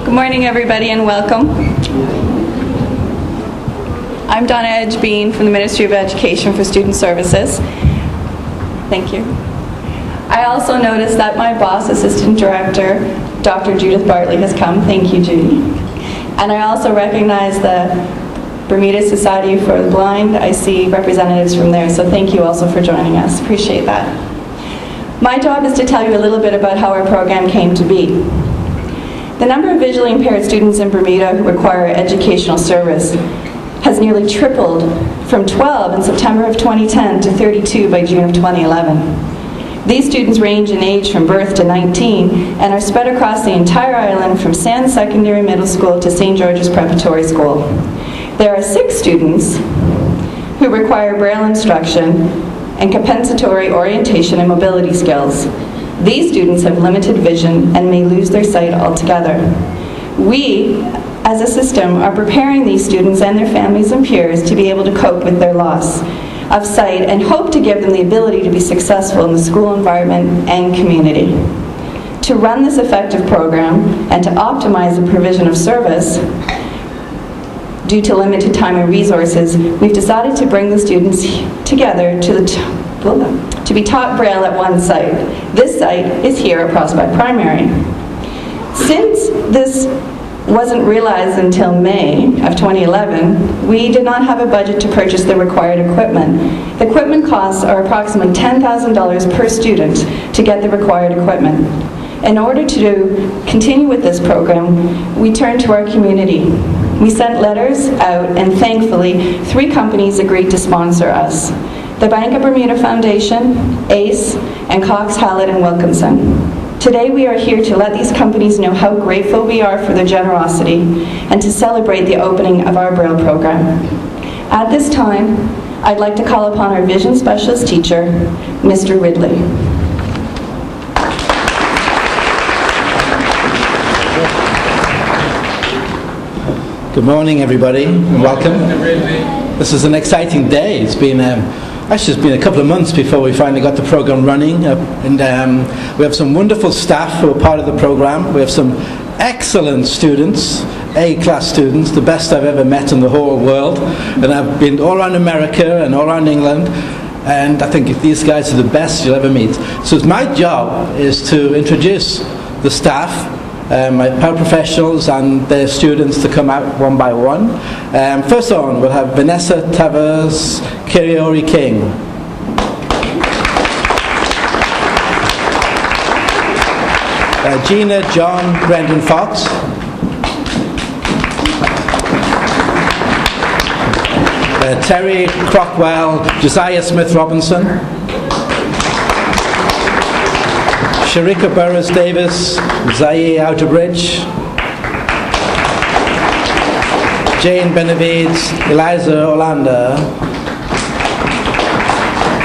Good morning, everybody, and welcome. I'm Donna Edge-Bean from the Ministry of Education for Student Services. Thank you. I also noticed that my boss, Assistant Director, Dr. Judith Bartley, has come. Thank you, Judy. And I also recognize the Bermuda Society for the Blind. I see representatives from there, so thank you also for joining us. Appreciate that. My job is to tell you a little bit about how our program came to be. The number of visually impaired students in Bermuda who require educational service has nearly tripled from 12 in September of 2010 to 32 by June of 2011. These students range in age from birth to 19 and are spread across the entire island from Sands Secondary Middle School to St. George's Preparatory School. There are 6 students who require Braille instruction and compensatory orientation and mobility skills. These students have limited vision and may lose their sight altogether. We, as a system, are preparing these students and their families and peers to be able to cope with their loss of sight and hope to give them the ability to be successful in the school environment and community. To run this effective program and to optimize the provision of service, due to limited time and resources, we've decided to bring the students together to be taught Braille at one site. This site is here at Prospect Primary. Since this wasn't realized until May of 2011, we did not have a budget to purchase the required equipment. The equipment costs are approximately $10,000 per student to get the required equipment. In order to continue with this program, we turned to our community. We sent letters out, and thankfully, 3 companies agreed to sponsor us: the Bank of Bermuda Foundation, ACE, and Cox, Hallett, and Wilkinson. Today we are here to let these companies know how grateful we are for their generosity and to celebrate the opening of our Braille program. At this time, I'd like to call upon our vision specialist teacher, Mr. Ridley. Good morning, everybody, and welcome. This is an exciting day. It's been actually, it's been a couple of months before we finally got the program running, and we have some wonderful staff who are part of the program. We have some excellent students, A-class students, the best I've ever met in the whole world, and I've been all around America and all around England, and I think these guys are the best you'll ever meet. So my job is to introduce the staff, my paraprofessionals and their students, to come out one by one. First on, we'll have Vanessa Tavares Kiriori King. Gina John Brendan Fox. Terry Crockwell Josiah Smith Robinson. Sharika Burrows Davis, Zaire Outerbridge, Jane Benavides, Eliza Olander,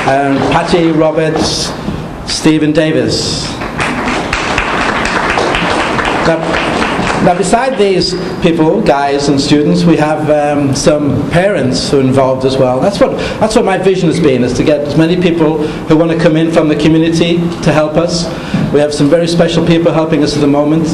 and Patty Roberts, Stephen Davis. Now beside these people, guys and students, we have some parents who are involved as well. That's what my vision has been, is to get as many people who want to come in from the community to help us. We have some very special people helping us at the moment,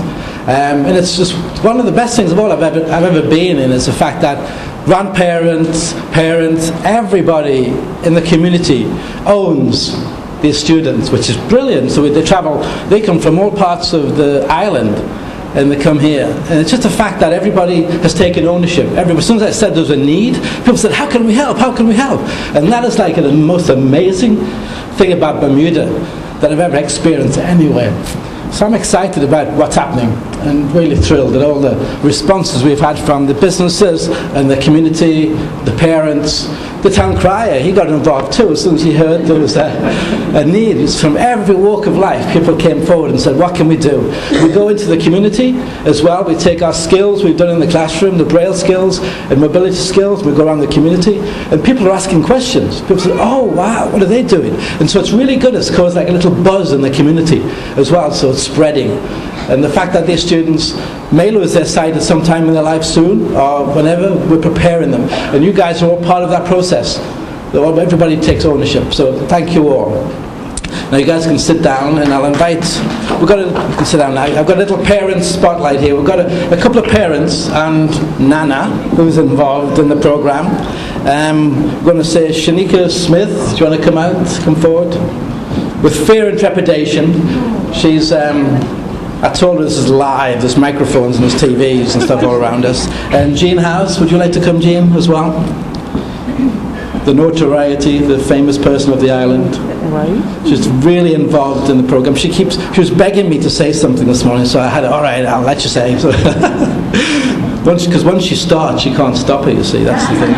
and it's just one of the best things of all I've ever been in, is the fact that grandparents, parents, everybody in the community owns these students, which is brilliant. So they come from all parts of the island, and they come here. And it's just the fact that everybody has taken ownership. As soon as I said there was a need, people said, how can we help? How can we help? And that is like the most amazing thing about Bermuda that I've ever experienced anywhere. So I'm excited about what's happening, and really thrilled at all the responses we've had from the businesses and the community, the parents. The town crier, he got involved too as soon as he heard there was a need. It's from every walk of life. People came forward and said, what can we do? We go into the community as well. We take our skills we've done in the classroom, the Braille skills and mobility skills. We go around the community, and people are asking questions. People say, oh wow, what are they doing? And so it's really good. It's caused like a little buzz in the community as well, so it's spreading. And the fact that these students may lose their sight at some time in their life soon, or whenever, we're preparing them. And you guys are all part of that process. Everybody takes ownership. So thank you all. Now you guys can sit down, and I'll invite, you can sit down now. I've got a little parent spotlight here. We've got a couple of parents and Nana, who's involved in the program. I'm going to say Shanika Smith, do you want to come forward? With fear and trepidation, she's, I told her this is live, there's microphones and there's TVs and stuff all around us. And Jean House, would you like to come, Jean, as well? The notoriety, the famous person of the island. Right. She's really involved in the program. She was begging me to say something this morning, so I had, all right, I'll let you say. So because once she starts, she can't stop her, you see, that's the thing.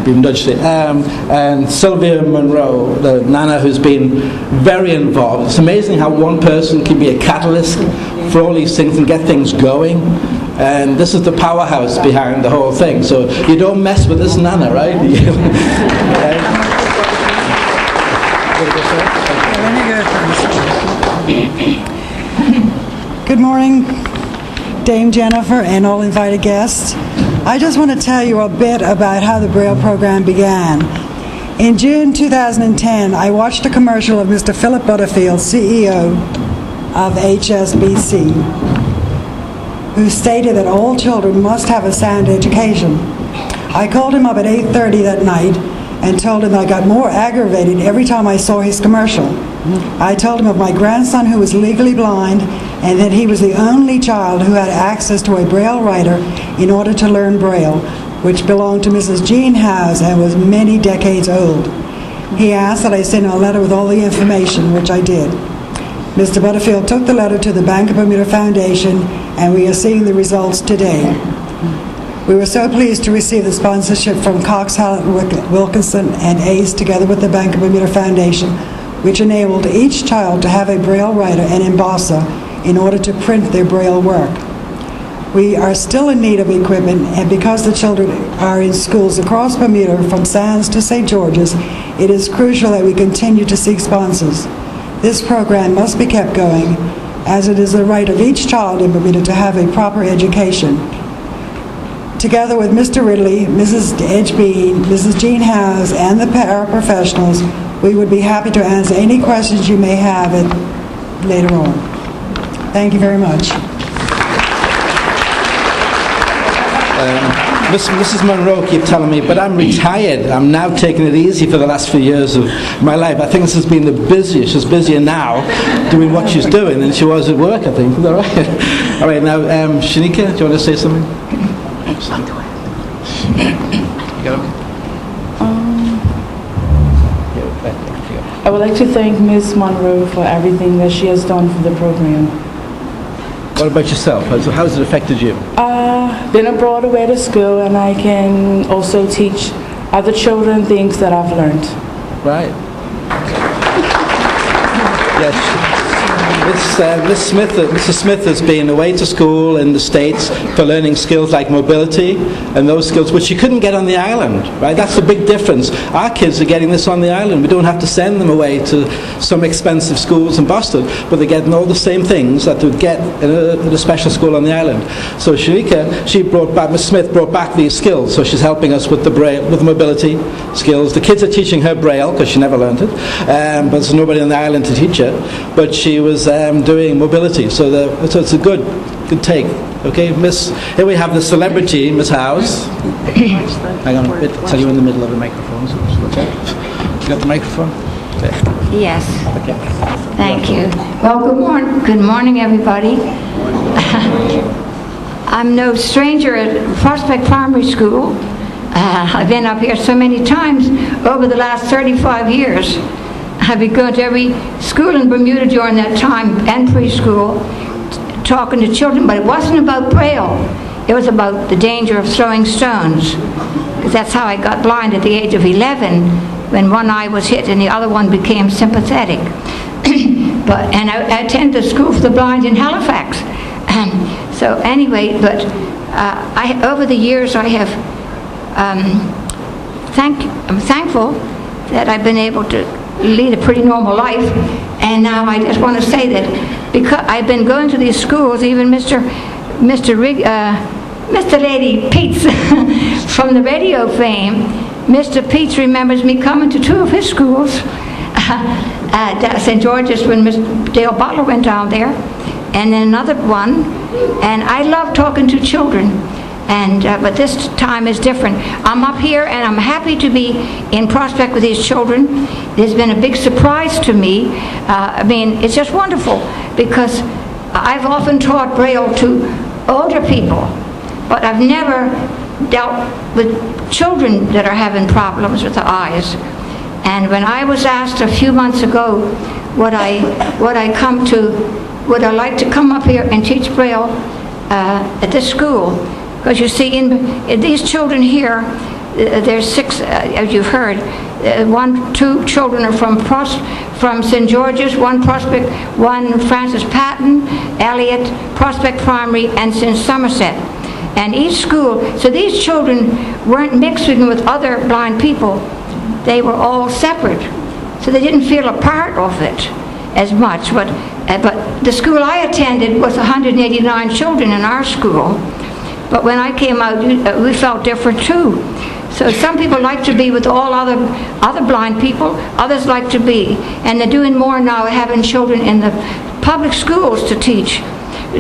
Been nudged it. And Sylvia Monroe, the Nana, who's been very involved. It's amazing how one person can be a catalyst for all these things and get things going. And this is the powerhouse behind the whole thing. So you don't mess with this Nana, right? Good morning, Dame Jennifer and all invited guests. I just want to tell you a bit about how the Braille program began. In June 2010, I watched a commercial of Mr. Philip Butterfield, CEO of HSBC, who stated that all children must have a sound education. I called him up at 8:30 that night and told him I got more aggravated every time I saw his commercial. I told him of my grandson who was legally blind and that he was the only child who had access to a Braille writer in order to learn Braille, which belonged to Mrs. Jean House and was many decades old. He asked that I send him a letter with all the information, which I did. Mr. Butterfield took the letter to the Bank of Bermuda Foundation, and we are seeing the results today. We were so pleased to receive the sponsorship from Cox Hallett Wilkinson and ACE together with the Bank of Bermuda Foundation, which enabled each child to have a Braille writer and embosser in order to print their Braille work. We are still in need of equipment, and because the children are in schools across Bermuda from Sands to St. George's, it is crucial that we continue to seek sponsors. This program must be kept going, as it is the right of each child in Bermuda to have a proper education. Together with Mr. Ridley, Mrs. Edgebean, Mrs. Jean House, and the paraprofessionals, we would be happy to answer any questions you may have later on. Thank you very much. Mrs. Monroe keeps telling me, but I'm retired. I'm now taking it easy for the last few years of my life. I think this has been the busiest. She's busier now doing what she's doing than she was at work, I think. Is that right? All right, now, Shanika, do you want to say something? I would like to thank Ms. Monroe for everything that she has done for the program. What about yourself? How has it affected you? Been abroad away to school, and I can also teach other children things that I've learned. Right. Yes. Mrs. Smith has been away to school in the States for learning skills like mobility and those skills which you couldn't get on the island, right? That's the big difference. Our kids are getting this on the island. We don't have to send them away to some expensive schools in Boston, but they're getting all the same things that they would get in a special school on the island. So Shanika, Mrs. Smith brought back these skills, so she's helping us with the Braille, with the mobility skills. The kids are teaching her Braille because she never learned it, but there's nobody on the island to teach her. But she was doing mobility, so it's a good take. Okay, here we have the celebrity, Miss House. Hang on a bit, tell you in the middle of the microphone. So you got the microphone? There. Yes. Okay. Thank you. Well, good morning, everybody. I'm no stranger at Prospect Primary School. I've been up here so many times over the last 35 years. I've been going to every school in Bermuda during that time and preschool, talking to children, but it wasn't about Braille. It was about the danger of throwing stones, because that's how I got blind at the age of 11, when one eye was hit and the other one became sympathetic. And I attended the School for the Blind in Halifax. So anyway, but over the years I have, I'm thankful that I've been able to lead a pretty normal life, and now I just want to say that because I've been going to these schools, even Mr. Lady Peets from the radio fame, Mr. Peets remembers me coming to two of his schools at St. George's when Miss Dale Butler went down there, and then another one. And I love talking to children, but this time is different. I'm up here and I'm happy to be in Prospect with these children. There's been a big surprise to me. I mean, it's just wonderful because I've often taught Braille to older people, but I've never dealt with children that are having problems with the eyes. And when I was asked a few months ago would I like to come up here and teach Braille at this school, because you see in these children here, there's 6, as you've heard. 2 children are from St. George's, 1 Prospect, 1 Francis Patton, Elliott, Prospect Primary, and St. Somerset. And each school, so these children weren't mixing with other blind people. They were all separate. So they didn't feel a part of it as much. But the school I attended was 189 children in our school. But when I came out, we felt different too. So some people like to be with all other blind people, others like to be. And they're doing more now, having children in the public schools to teach,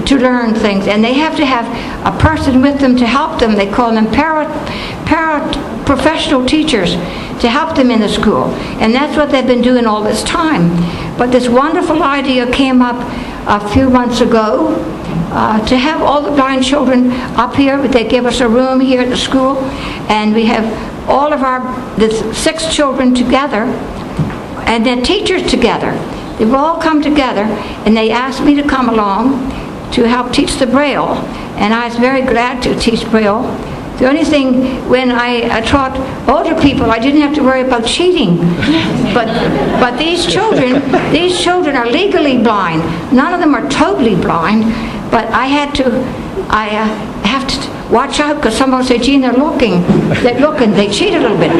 to learn things. And they have to have a person with them to help them. They call them para-professional teachers to help them in the school. And that's what they've been doing all this time. But this wonderful idea came up a few months ago to have all the blind children up here. They give us a room here at the school, and we have all of the 6 children together, and their teachers together. They've all come together, and they asked me to come along to help teach the Braille, and I was very glad to teach Braille. The only thing, when I taught older people, I didn't have to worry about cheating. But these children are legally blind. None of them are totally blind, but I have to watch out, because someone will say, Gene, they're looking, they cheat a little bit.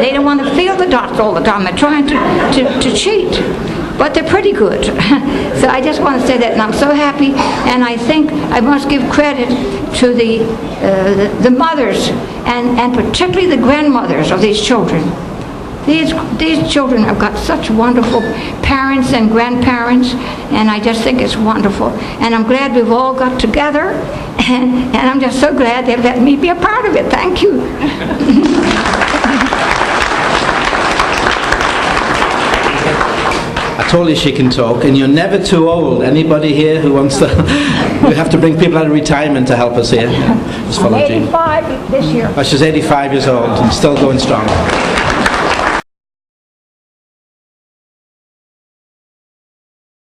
They don't want to feel the dots all the time. They're trying to cheat. But they're pretty good. So I just want to say that, and I'm so happy, and I think I must give credit to the mothers, and particularly the grandmothers of these children. These children have got such wonderful parents and grandparents, and I just think it's wonderful. And I'm glad we've all got together, and I'm just so glad they've let me be a part of it. Thank you. I told you she can talk, and you're never too old. Anybody here who wants to... We have to bring people out of retirement to help us here. Just follow I'm Jean. 85 this year. Oh, she's 85 years old and still going strong.